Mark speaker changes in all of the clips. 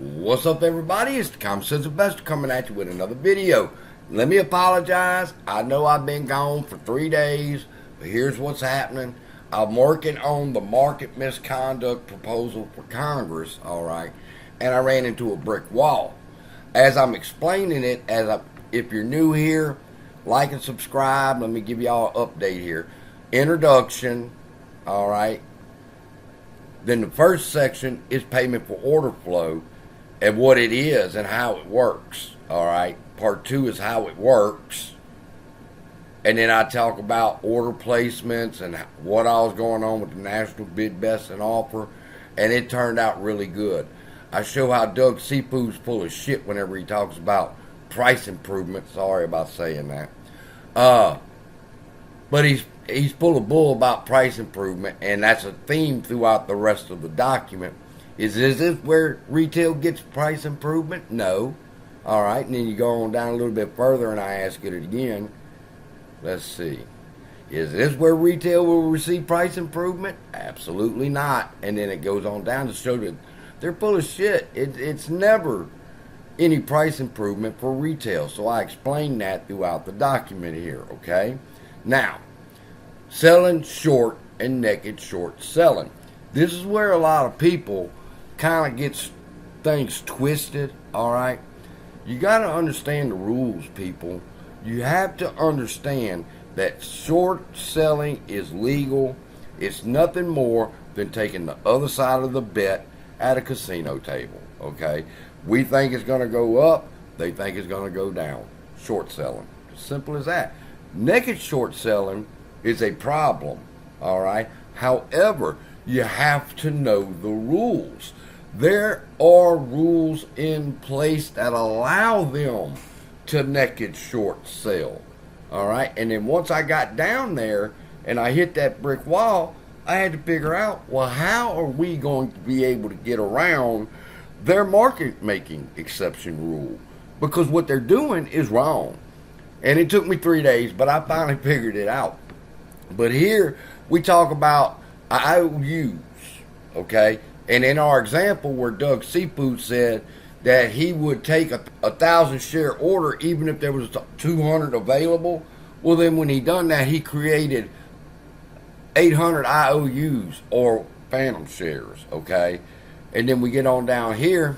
Speaker 1: What's up, everybody? It's the Common Sense Investor coming at you with another video. Let me apologize. I know I've been gone for 3 days, but here's what's happening. I'm working on the market misconduct proposal for Congress, all right, and I ran into a brick wall. As I'm explaining it, if you're new here, like and subscribe. Let me give y'all an update here. Introduction, all right. Then the first section is payment for order flow and what it is and how it works, all right. Part 2 is how it works. And then I talk about order placements and what all was going on with the National Bid Best and Offer, and it turned out really good. I show how Doug Seafood's full of shit whenever he talks about price improvement. Sorry about saying that. But he's full of bull about price improvement, and that's a theme throughout the rest of the document. Is this where retail gets price improvement? No. All right, and then you go on down a little bit further, and I ask it again. Let's see. Is this where retail will receive price improvement? Absolutely not. And then it goes on down to show that they're full of shit. It's never any price improvement for retail. So I explain that throughout the document here, okay? Now, selling short and naked short selling. This is where a lot of people kind of gets things twisted, all right? You got to understand the rules, people. You have to understand that short selling is legal. It's nothing more than taking the other side of the bet at a casino table, okay? We think it's going to go up. They think it's going to go down. Short selling. Simple as that. Naked short selling is a problem, all right? However, you have to know the rules. There are rules in place that allow them to naked short sell, all right? And then once I got down there and I hit that brick wall, I had to figure out, well, how are we going to be able to get around their market making exception rule? Because what they're doing is wrong. And it took me 3 days, but I finally figured it out. But here we talk about IOUs, okay? And in our example where Doug Seafood said that he would take a 1,000 share order even if there was 200 available, well, then when he done that, he created 800 IOUs or phantom shares, okay? And then we get on down here,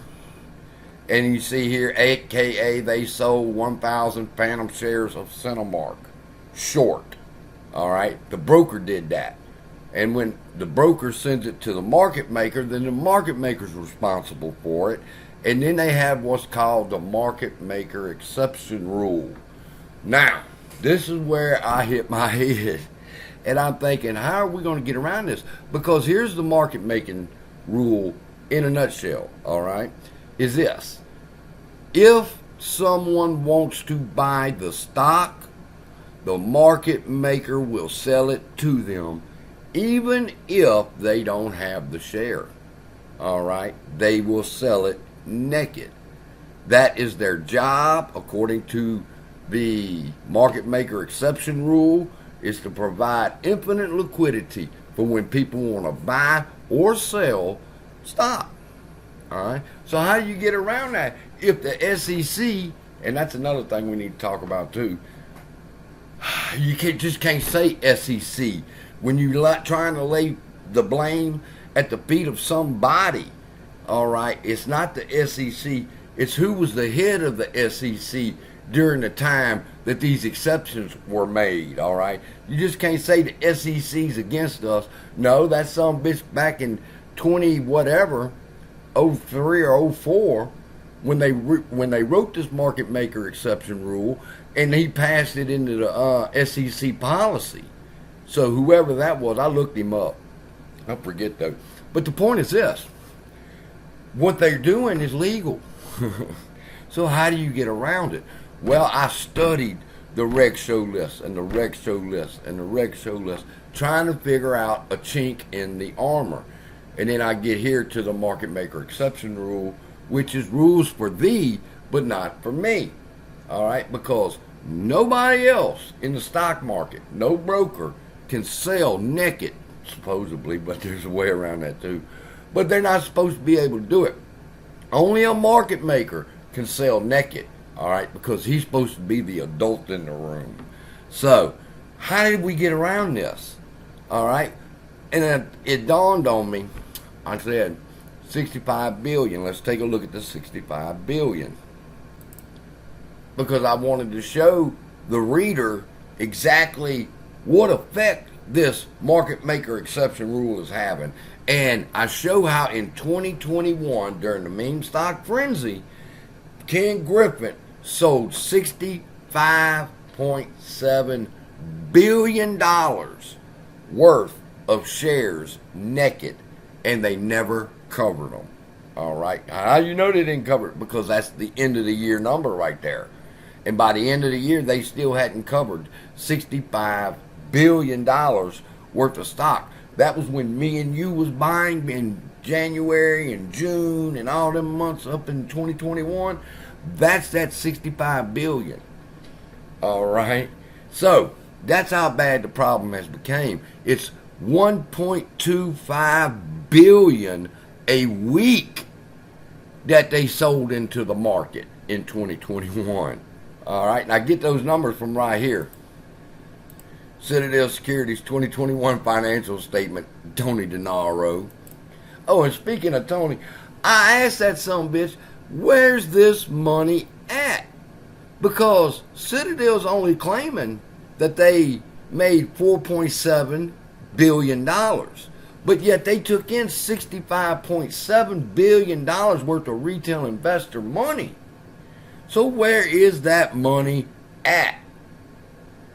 Speaker 1: and you see here, AKA they sold 1,000 phantom shares of Cinemark short, all right? The broker did that. And when the broker sends it to the market maker, then the market maker's responsible for it. And then they have what's called the market maker exception rule. Now, this is where I hit my head. And I'm thinking, how are we going to get around this? Because here's the market making rule in a nutshell, all right? Is this. If someone wants to buy the stock, the market maker will sell it to them, even if they don't have the share, all right? They will sell it naked. That is their job, according to the market maker exception rule, is to provide infinite liquidity for when people want to buy or sell stock. All right. So how do you get around that? If the SEC, and that's another thing we need to talk about too, you can't say SEC when you're trying to lay the blame at the feet of somebody. All right. It's not the SEC. It's who was the head of the SEC during the time that these exceptions were made, all right? You just can't say the SEC's against us. No, that's some bitch back in 03 or 04, when they wrote this market maker exception rule, and he passed it into the SEC policy. So whoever that was, I looked him up. I forget though. But the point is this. What they're doing is legal. So how do you get around it? Well, I studied the reg show list and the reg show list and the reg show list, trying to figure out a chink in the armor. And then I get here to the market maker exception rule, which is rules for thee, but not for me. All right? Because nobody else in the stock market, no broker, can sell naked, supposedly, but there's a way around that too. But they're not supposed to be able to do it. Only a market maker can sell naked, all right, because he's supposed to be the adult in the room. So, how did we get around this? All right, and then it dawned on me. I said, 65 billion. Let's take a look at the 65 billion. Because I wanted to show the reader exactly what effect this market maker exception rule is having. And I show how in 2021, during the meme stock frenzy, Ken Griffin sold $65.7 billion worth of shares naked, and they never covered them. All right. How do you know they didn't cover it? Because that's the end of the year number right there. And by the end of the year, they still hadn't covered $65 billion worth of stock. That was when me and you was buying in January and June and all them months up in 2021. That's that 65 billion. All right. So that's how bad the problem has become. It's 1.25 billion a week that they sold into the market in 2021. All right. Now get those numbers from right here. Citadel Securities 2021 financial statement, Tony DeNaro. Oh, and speaking of Tony, I asked that son of a bitch, where's this money at? Because Citadel's only claiming that they made $4.7 billion. But yet they took in $65.7 billion worth of retail investor money. So where is that money at?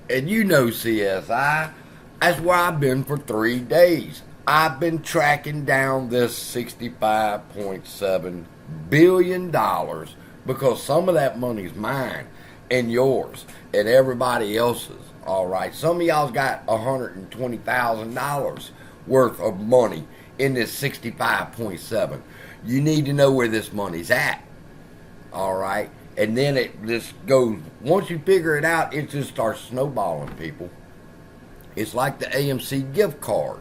Speaker 1: And you know CSI, that's where I've been for 3 days. I've been tracking down this $65.7 billion because some of that money's mine and yours and everybody else's. All right, some of y'all's got $120,000 worth of money in this 65.7. You need to know where this money's at. All right. And then it just goes, once you figure it out, it just starts snowballing, people. It's like the AMC gift card,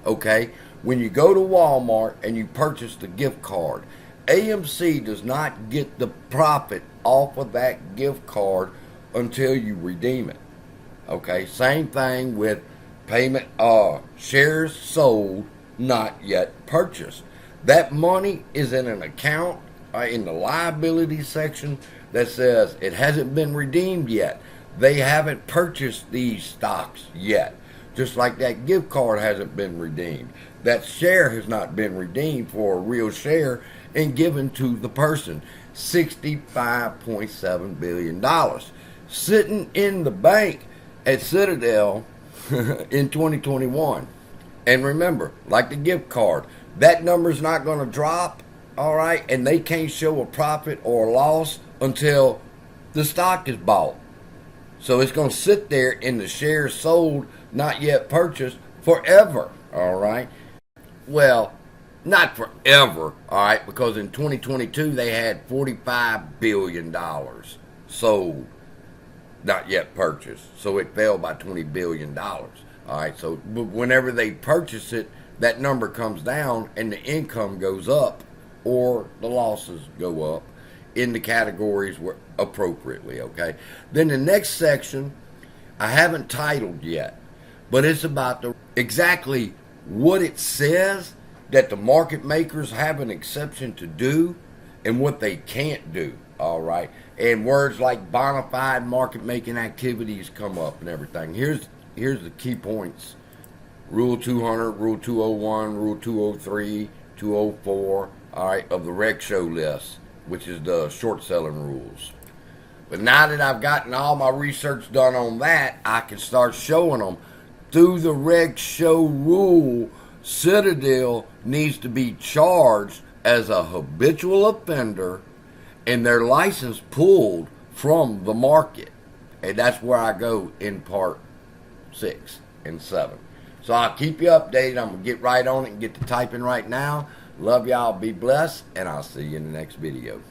Speaker 1: okay? When you go to Walmart and you purchase the gift card, AMC does not get the profit off of that gift card until you redeem it, okay? Same thing with payment, shares sold, not yet purchased. That money is in an account in the liability section that says it hasn't been redeemed yet. They haven't purchased these stocks yet. Just like that gift card hasn't been redeemed. That share has not been redeemed for a real share and given to the person. $65.7 billion. Sitting in the bank at Citadel in 2021. And remember, like the gift card, that number's not going to drop. All right, and they can't show a profit or a loss until the stock is bought. So it's going to sit there in the shares sold, not yet purchased, forever. All right. Well, not forever. All right, because in 2022 they had $45 billion sold, not yet purchased. So it fell by $20 billion. All right. So whenever they purchase it, that number comes down and the income goes up, or the losses go up in the categories appropriately, okay? Then the next section, I haven't titled yet, but it's about exactly what it says that the market makers have an exception to do and what they can't do, all right? And words like bona fide market making activities come up and everything. Here's the key points. Rule 200, Rule 201, Rule 203, 204, all right, of the reg show list, which is the short selling rules. But now that I've gotten all my research done on that, I can start showing them through the reg show rule. Citadel needs to be charged as a habitual offender and their license pulled from the market. And that's where I go in part 6 and 7. So I'll keep you updated. I'm going to get right on it and get to typing right now. Love y'all. Be blessed. And I'll see you in the next video.